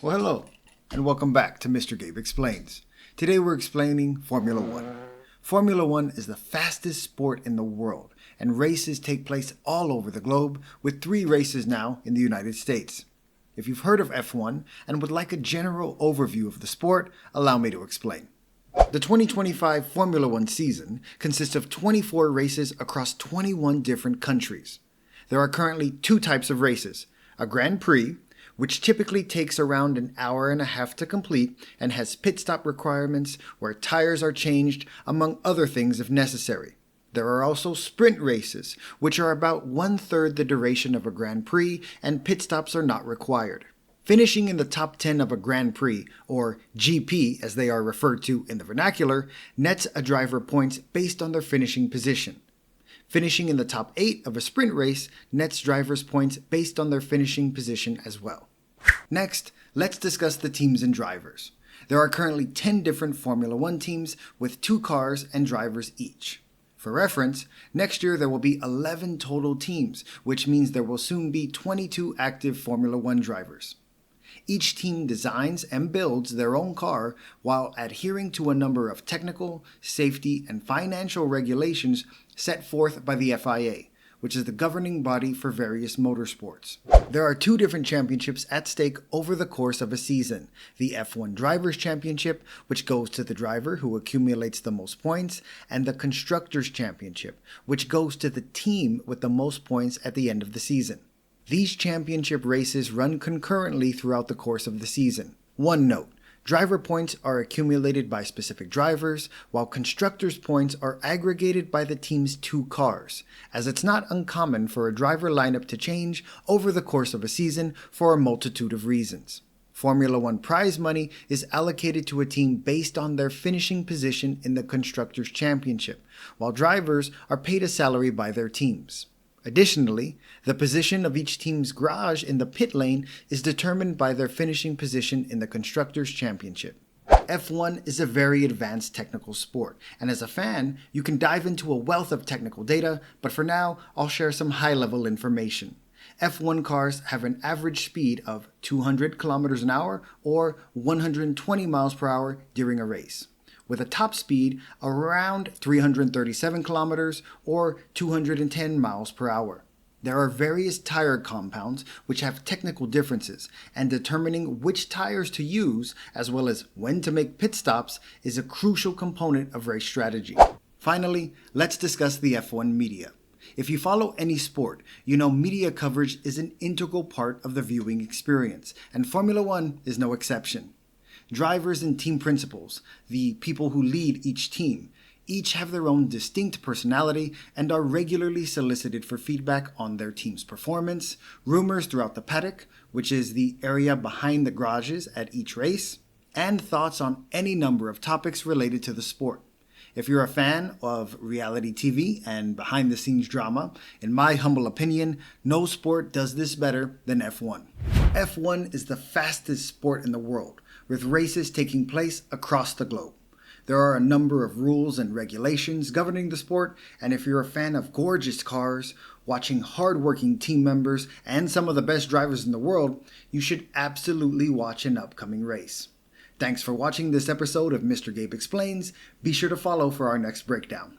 Well, hello, and welcome back to Mr. Gabe Explains. Today we're explaining Formula One. Formula One is the fastest sport in the world, and races take place all over the globe, with 3 races now in the United States. If you've heard of F1 and would like a general overview of the sport, allow me to explain. The 2025 Formula One season consists of 24 races across 21 different countries. There are currently 2 types of races: a Grand Prix, which typically takes around an hour and a half to complete and has pit stop requirements where tires are changed, among other things if necessary. There are also sprint races, which are about 1/3 the duration of a Grand Prix and pit stops are not required. Finishing in the top 10 of a Grand Prix, or GP as they are referred to in the vernacular, nets a driver points based on their finishing position. Finishing in the top 8 of a sprint race nets drivers points based on their finishing position as well. Next, let's discuss the teams and drivers. There are currently 10 different Formula One teams with 2 cars and drivers each. For reference, next year there will be 11 total teams, which means there will soon be 22 active Formula One drivers. Each team designs and builds their own car while adhering to a number of technical, safety, and financial regulations set forth by the FIA, which is the governing body for various motorsports. There are 2 different championships at stake over the course of a season: the F1 Drivers' Championship, which goes to the driver who accumulates the most points, and the Constructors' Championship, which goes to the team with the most points at the end of the season. These championship races run concurrently throughout the course of the season. One note: driver points are accumulated by specific drivers, while constructors' points are aggregated by the team's 2 cars, as it's not uncommon for a driver lineup to change over the course of a season for a multitude of reasons. Formula One prize money is allocated to a team based on their finishing position in the Constructors' Championship, while drivers are paid a salary by their teams. Additionally, the position of each team's garage in the pit lane is determined by their finishing position in the Constructors' Championship. F1 is a very advanced technical sport, and as a fan, you can dive into a wealth of technical data, but for now, I'll share some high-level information. F1 cars have an average speed of 200 kilometers an hour or 120 miles per hour during a race, with a top speed around 337 kilometers or 210 miles per hour. There are various tire compounds which have technical differences, and determining which tires to use, as well as when to make pit stops, is a crucial component of race strategy. Finally, let's discuss the F1 media. If you follow any sport, you know media coverage is an integral part of the viewing experience, and Formula One is no exception. Drivers and team principals, the people who lead each team, each have their own distinct personality and are regularly solicited for feedback on their team's performance, rumors throughout the paddock, which is the area behind the garages at each race, and thoughts on any number of topics related to the sport. If you're a fan of reality TV and behind-the-scenes drama, in my humble opinion, no sport does this better than F1. F1 is the fastest sport in the world, with races taking place across the globe. There are a number of rules and regulations governing the sport, and if you're a fan of gorgeous cars, watching hard-working team members, and some of the best drivers in the world, you should absolutely watch an upcoming race. Thanks for watching this episode of Mr. Gabe Explains. Be sure to follow for our next breakdown.